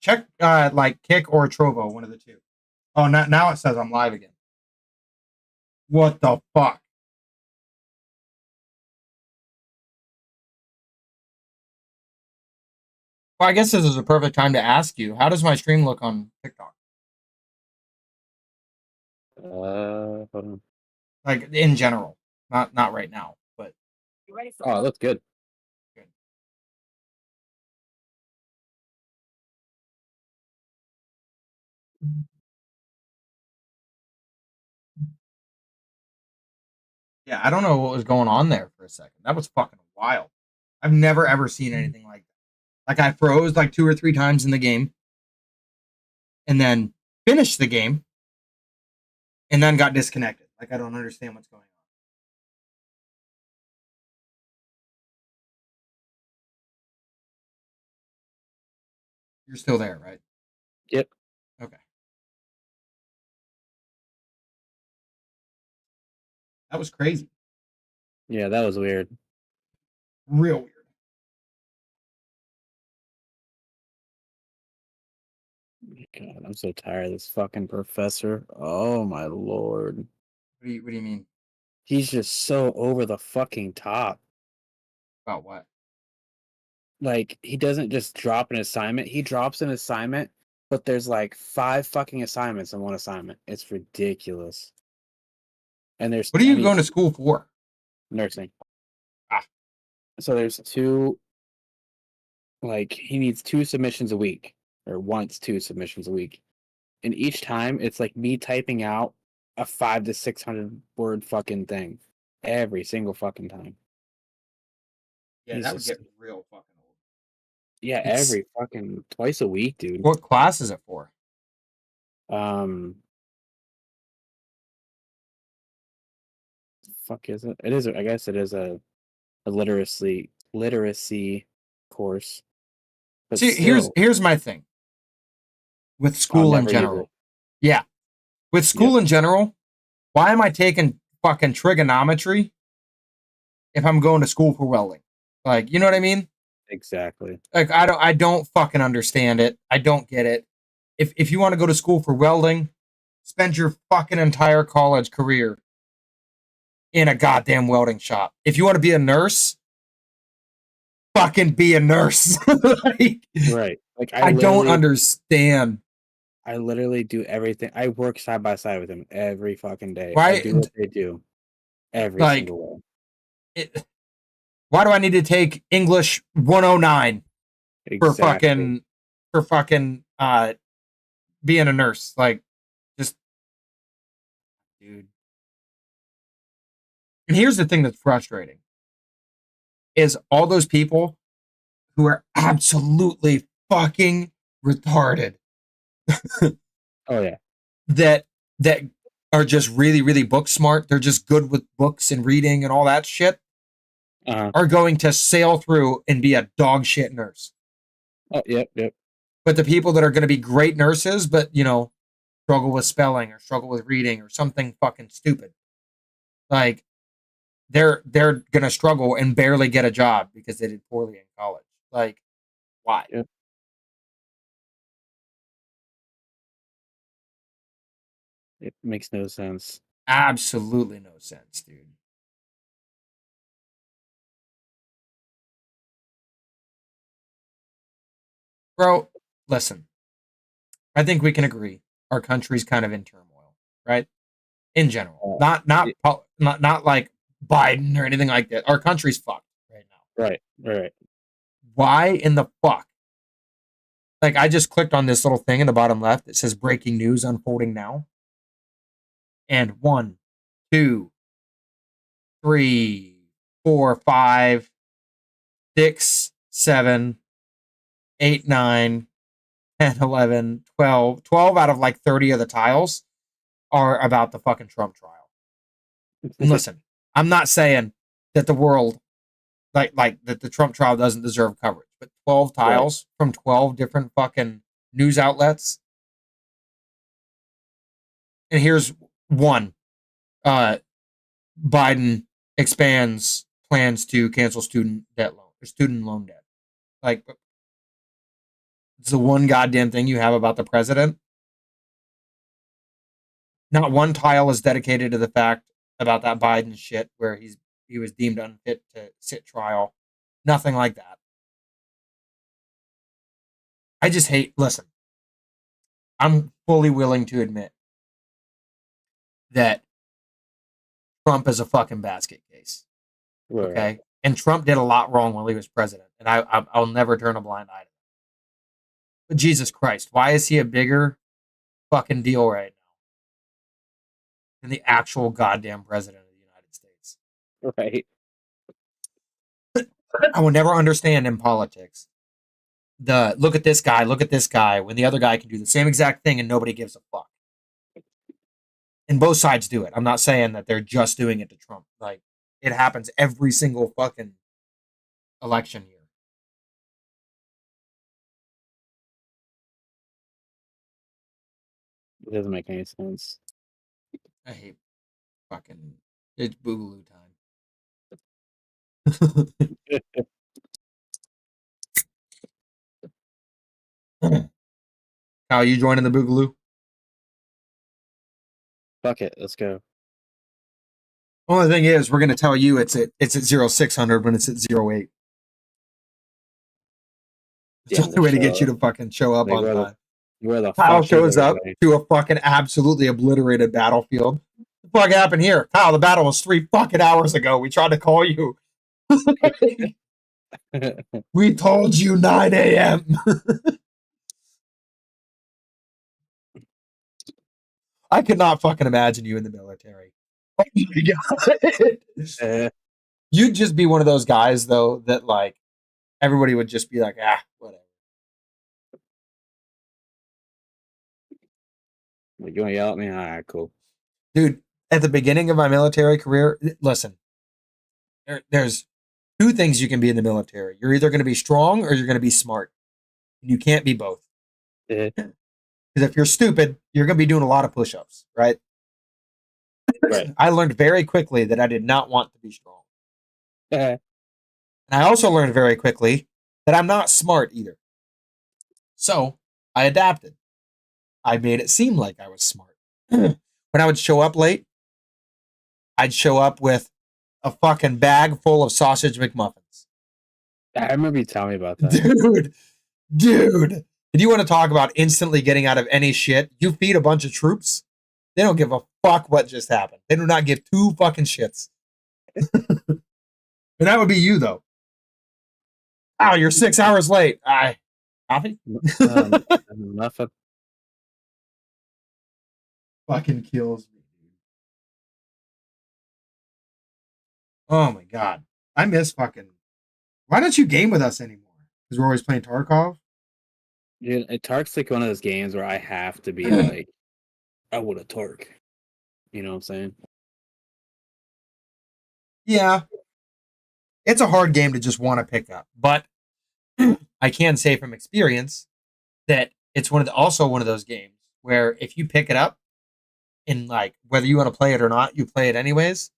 Check like Kick or Trovo, one of the two. Oh, now it says I'm live again. What the fuck? Well, I guess this is a perfect time to ask you, how does my stream look on TikTok? Hold on. Like in general, not right now, but Oh, it looks good. good. Yeah, I don't know what was going on there for a second. That was fucking wild. I've never ever seen anything like that. Like I froze like 2 or 3 times in the game, and then finished the game, and then got disconnected. Like I don't understand what's going on. You're still there, right? Yep. Okay. That was crazy. Yeah, that was weird. Real weird. God, I'm so tired of this fucking professor. Oh my lord. What do you mean? He's just so over the fucking top. About what? Like, he doesn't just drop an assignment. He drops an assignment, but there's like 5 fucking assignments in one assignment. It's ridiculous. And there's, What are I you mean, going to school for? nursing. Ah. So there's 2, like, he needs 2 submissions a week, or wants 2 submissions a week. And each time it's like me typing out a 500 to 600 word fucking thing every single fucking time. Yeah, He's that would just, get real fucking old. yeah, It's every fucking twice a week, dude. what class is it for? Um, fuck is it? It is. I guess it is a literacy course, but See, still, here's my thing with I'll school in never use it. general. Yeah, with Yep, school in general, why am I taking fucking trigonometry if I'm going to school for welding? Like, you know what I mean? exactly. Like, I don't fucking understand it. I don't get it. If you want to go to school for welding, spend your fucking entire college career in a goddamn welding shop. If you want to be a nurse, fucking be a nurse. Like, Right. Like I don't understand I literally do everything. I work side by side with him every fucking day. I why. do what they do every Like, single way. it, why do I need to take English 109 for Exactly. fucking being a nurse? Like, just dude. And here's the thing that's frustrating is all those people who are absolutely fucking retarded Oh yeah. that that are just really really book smart. They're just good with books and reading and all that shit. Uh-huh. Are going to sail through and be a dog shit nurse. Oh yep. But the people that are going to be great nurses, but struggle with spelling or struggle with reading or something fucking stupid, like they're going to struggle and barely get a job because they did poorly in college. Like, why? Yep. It makes no sense. Absolutely no sense, dude. Bro, listen. I think we can agree our country's kind of in turmoil, right? In general, Uh, not y- not like Biden or anything like that. Our country's fucked right now. right. Why in the fuck? Like, I just clicked on this little thing in the bottom left that says breaking news unfolding now. And 1, 2, 3, 4, 5, 6, 7, 8, 9, 10, 11, 12 out of like 30 of the tiles are about the fucking Trump trial. And listen, I'm not saying that the world like that the Trump trial doesn't deserve coverage, but 12 Right. tiles from 12 different fucking news outlets. And here's one. Uh Biden expands plans to cancel student loan debt. Like, It's the one goddamn thing you have about the president. Not one tile is dedicated to the fact about that Biden shit where he was deemed unfit to sit trial. Nothing like that. I just hate. Listen, I'm fully willing to admit that Trump is a fucking basket case. Right. Okay, and Trump did a lot wrong while he was president, and I'll never turn a blind eye to that. But Jesus Christ, why is he a bigger fucking deal right now than the actual goddamn president of the United States? Right. I will never understand in politics the look at this guy, when the other guy can do the same exact thing and nobody gives a fuck. And both sides do it. I'm not saying that they're just doing it to Trump. Like, it happens every single fucking election year. It doesn't make any sense. I hate fucking it's boogaloo time. Kyle, you joining the boogaloo? Fuck it. Let's go. Only thing is, we're gonna tell you it's at 0600 when it's at 08. It's Yeah, the only way to get you to fucking show up like, on time. where the Kyle fuck shows is up everybody? to a fucking absolutely obliterated battlefield. What the fuck happened here? Kyle, the battle was 3 fucking hours ago. We tried to call you. We told you 9 a.m. I could not fucking imagine you in the military. Oh my God. You'd just be one of those guys, though, that like everybody would just be like, whatever. Like, you want to yell at me? All right, cool. Dude, at the beginning of my military career, listen, there's two things you can be in the military. You're either going to be strong or you're going to be smart. You can't be both. Yeah. Because if you're stupid, you're going to be doing a lot of push ups, right? Right. I learned very quickly that I did not want to be strong. Yeah. And I also learned very quickly that I'm not smart either. So I adapted. I made it seem like I was smart. When I would show up late, I'd show up with a fucking bag full of sausage McMuffins. I remember you telling me about that. Dude. If you want to talk about instantly getting out of any shit, you feed a bunch of troops, they don't give a fuck what just happened. They do not give two fucking shits. And that would be you, though. Oh, you're 6 hours late. Coffee? Nothing. Fucking kills me, dude. Oh my God. I miss fucking. Why don't you game with us anymore? Because we're always playing Tarkov? Dude, Tark's like one of those games where I have to be like, I want a Tark. You know what I'm saying? Yeah. It's a hard game to just want to pick up. But I can say from experience that it's also one of those games where if you pick it up and like whether you want to play it or not, you play it anyways.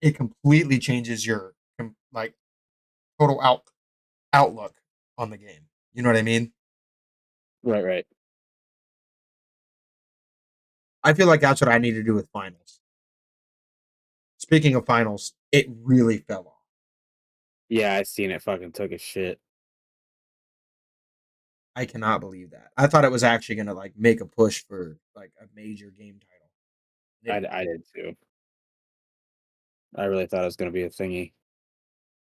It completely changes your like total outlook on the game. You know what I mean? Right. I feel like that's what I need to do with finals. Speaking of finals, it really fell off. Yeah, I seen it fucking took a shit. I cannot believe that. I thought it was actually going to like make a push for like a major game title. I did too. I really thought it was gonna be a thingy.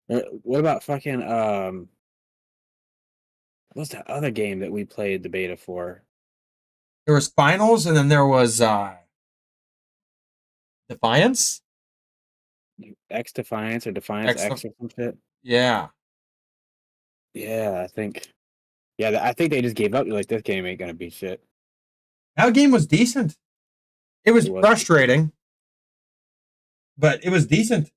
What about fucking what's that other game that we played the beta for? There was finals and then there was Defiance? X Defiance or Defiance X or some shit? Yeah. Yeah, I think. Yeah, I think they just gave up. Like, this game ain't gonna be shit. That game was decent. It was frustrating, but it was decent. It's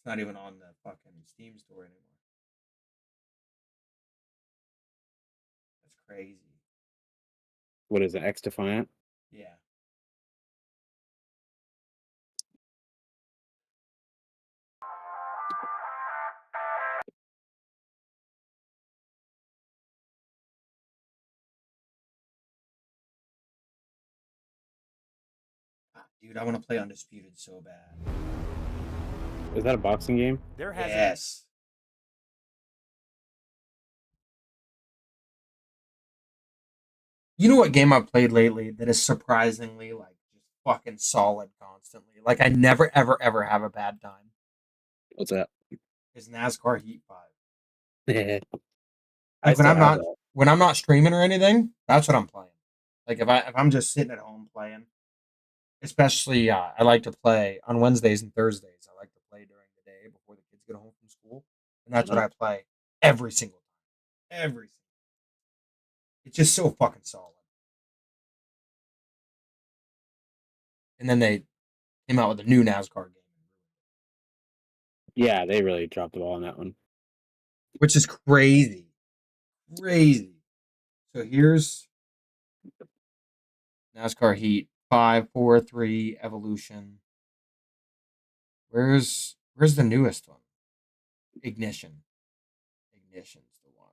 not even on the fucking Steam store anymore. That's crazy. What is it? X Defiant? Yeah. Dude, I want to play Undisputed so bad. Is that a boxing game? There hasn't Yes. You know what game I've played lately that is surprisingly like just fucking solid constantly? Like I never ever ever have a bad time. What's that? Is NASCAR Heat 5. I Like still have that. when I'm not streaming or anything, that's what I'm playing. Like if I'm just sitting at home playing, especially I like to play on Wednesdays and Thursdays. I like to play during the day before the kids get home from school, and that's what Uh-huh. I play every single time. Every single. It's just so fucking solid. And then they came out with a new NASCAR game, Yeah, they really dropped the ball on that one. which is crazy, crazy. So here's NASCAR Heat 5, 4, 3 Evolution. Where's the newest one? Ignition. Ignition's the one.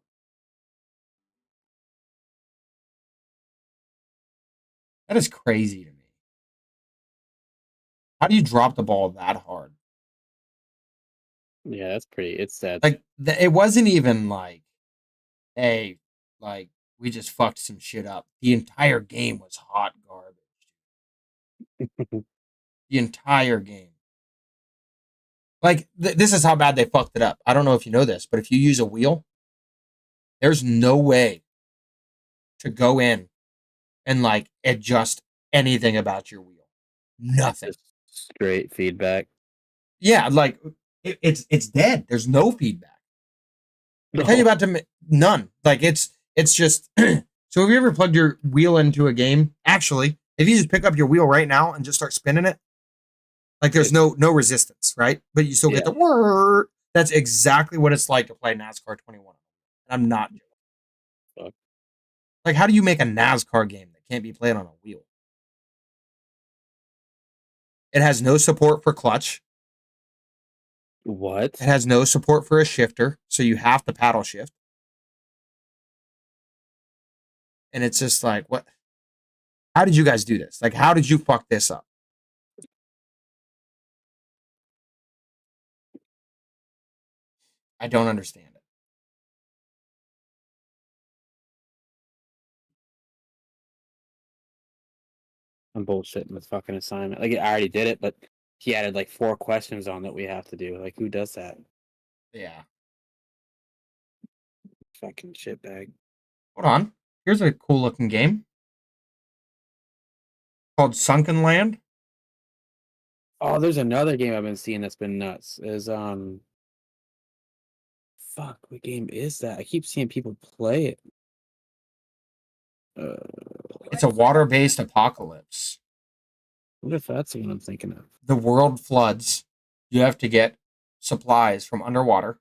That is crazy to me. How do you drop the ball that hard? Yeah, that's pretty. It's sad. Like it wasn't even like, hey, like we just fucked some shit up. The entire game was hot garbage. The entire game. Like this is how bad they fucked it up. I don't know if you know this, but if you use a wheel, there's no way to go in and like adjust anything about your wheel. Nothing. Just straight feedback. Yeah, like it's dead. There's no feedback. I tell you about none. Like it's just. So have you ever plugged your wheel into a game? Actually, if you just pick up your wheel right now and just start spinning it, like there's no resistance, right? But you still get Yeah. the whir. That's exactly what it's like to play NASCAR 21. And I'm not joking. Fuck. Like, how do you make a NASCAR game that can't be played on a wheel? It has no support for clutch. What? It has no support for a shifter, so you have to paddle shift. And it's just like, what? How did you guys do this? Like, how did you fuck this up? I don't understand it. I'm bullshitting with fucking assignment. Like I already did it, but he added like 4 questions on that we have to do. Like who does that? Yeah. Fucking shitbag. Hold on. Here's a cool looking game called Sunken Land. Oh, there's another game I've been seeing that's been nuts. Is fuck, what game is that? I keep seeing people play it. Uh, It's a water based apocalypse. what if that's the one I'm thinking of? The world floods. You have to get supplies from underwater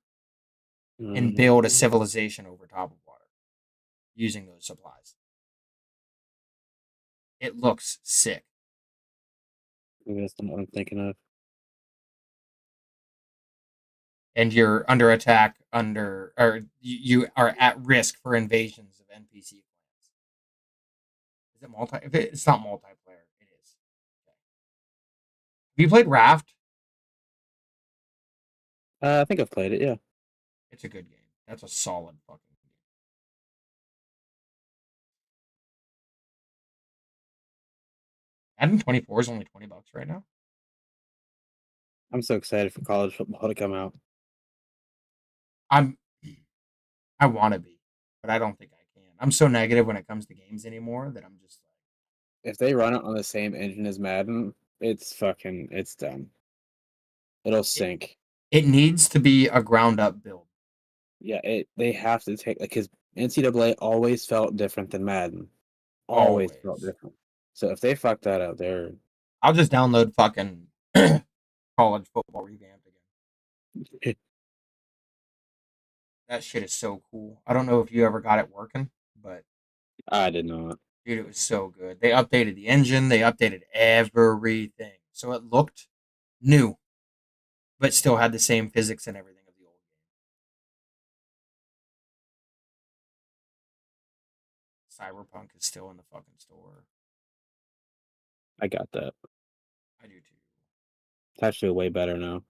and build a civilization over top of water using those supplies. It looks sick. Maybe that's not what I'm thinking of. And you're under attack or you are at risk for invasions of NPC clans. Is it multi? If it's not multiplayer, it is. Okay. Have you played Raft? I think I've played it. Yeah, It's a good game. That's a solid fucking game. Madden 24 is only $20 right now. I'm so excited for college football to come out. I'm I want to be, but I don't think I can. I'm so negative when it comes to games anymore that I'm just like, If they run it on the same engine as Madden, it's done. It'll it, sink. it needs to be a ground up build. Yeah, they have to take like because NCAA always felt different than Madden. Always felt Always. different. So if they fuck that up, they're I'll just download fucking college football revamped again. That shit is so cool. I don't know if you ever got it working, but I did not. dude, it was so good. They updated the engine, they updated everything. So it looked new, but still had the same physics and everything of the old game. Cyberpunk is still in the fucking store. I got that. I do too. It's actually way better now.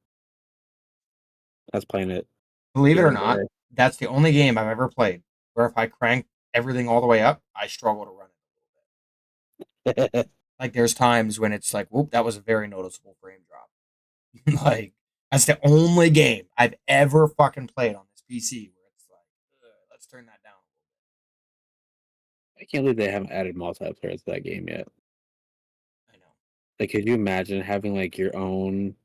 I was playing it Believe the it or other not, day. that's the only game I've ever played where if I crank everything all the way up, I struggle to run it a little bit. Like there's times when it's like, whoop, that was a very noticeable frame drop. Like that's the only game I've ever fucking played on this PC where it's like, let's turn that down I can't believe they haven't added multiplayer to that game yet. a little bit. I know. Like, could you imagine having like your own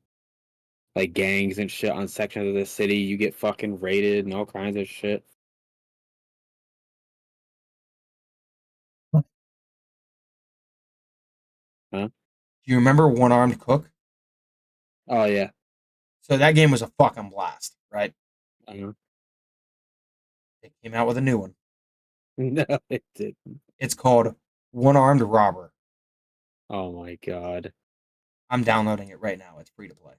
like gangs and shit on sections of the city? You get fucking raided and all kinds of shit. Huh? Do you remember One Armed Cook? Oh yeah. So that game was a fucking blast, right? Uh-huh. They came out with a new one. No, it didn't. It's called One Armed Robber. Oh my god. I'm downloading it right now. It's free to play.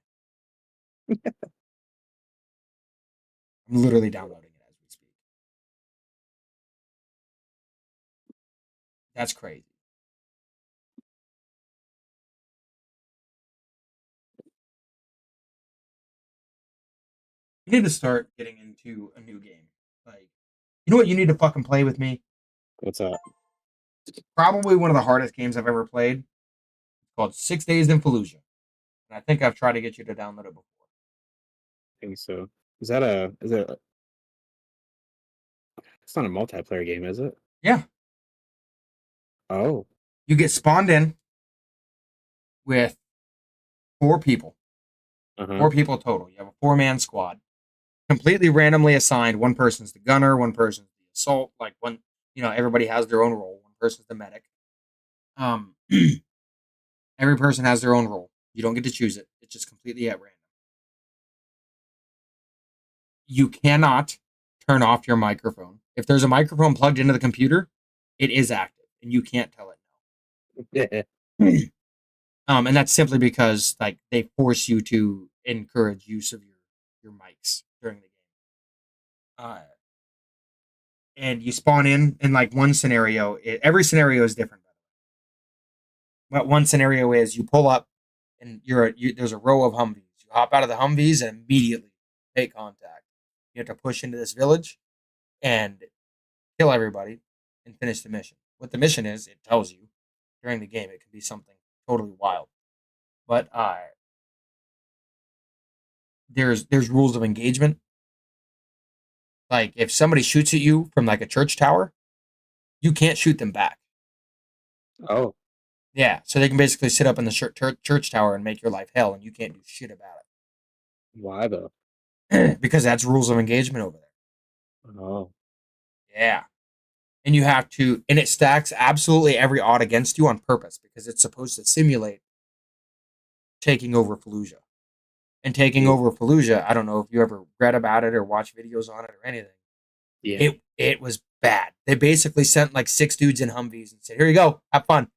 I'm literally downloading it as we speak. That's crazy. You need to start getting into a new game. Like, you know what you need to fucking play with me? What's up? Probably one of the hardest games I've ever played. It's called 6 Days in Fallujah. And I think I've tried to get you to download it before. I think so. Is that a is it it's not a multiplayer game, is it? Yeah. Oh. You get spawned in with four people. Uh-huh. 4 people total. You have a 4-man squad. Completely randomly assigned. One person's the gunner, one person's the assault. Like one, everybody has their own role. One person's the medic. Um, every person has their own role. You don't get to choose it. It's just completely at random. You cannot turn off your microphone. If there's a microphone plugged into the computer, it is active, and you can't tell it Yeah. no. And that's simply because like they force you to encourage use of your mics during the game. Uh, and you spawn in like one scenario. Every scenario is different. But one scenario is you pull up and there's a row of Humvees. You hop out of the Humvees and immediately take contact. You have to push into this village and kill everybody and finish the mission. What the mission is, it tells you during the game. It could be something totally wild, but there's rules of engagement. Like if somebody shoots at you from like a church tower, you can't shoot them back. Oh. Yeah, so they can basically sit up in the church tower and make your life hell, and you can't do shit about Why though? it because that's rules of engagement over there. Oh. Yeah, and you have to, and it stacks absolutely every odd against you on purpose because it's supposed to simulate taking over Fallujah. And taking Yeah. over Fallujah, I don't know if you ever read about it or watched videos on it or anything. Yeah. It was bad. They basically sent like 6 dudes in Humvees and said, "Here you go, have fun."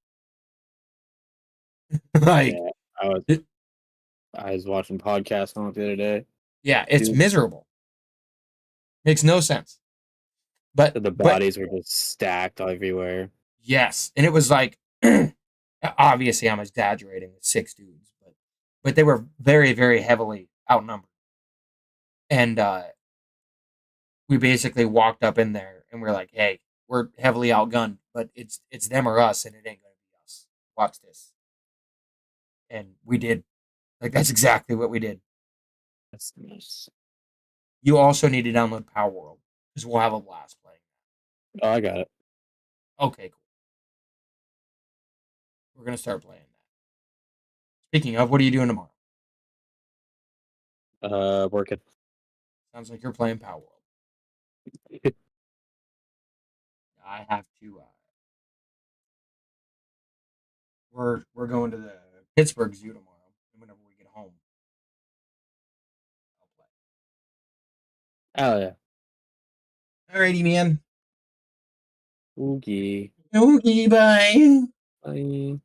Like, Yeah. I was it, I was watching podcasts on it the other day. yeah, it's Dude, miserable. Makes no sense. But the but bodies were just stacked everywhere. yes, and it was like obviously I'm exaggerating with 6 dudes, but they were very very heavily outnumbered, and we basically walked up in there and we're like, "Hey, we're heavily outgunned, but it's them or us, and it ain't gonna be us. Watch this." And we did. Like that's exactly what we did. That's nice. You also need to download Power World because we'll have a blast playing. Oh, I got it. Okay, cool. We're gonna start playing that. Speaking of, what are you doing tomorrow? Working. Sounds like you're playing Power World. I have to. We're going to the Pittsburgh Zoo tomorrow. And whenever we get home, I'll play. Oh yeah. Alrighty, man. Oogie. Okay, bye. Bye.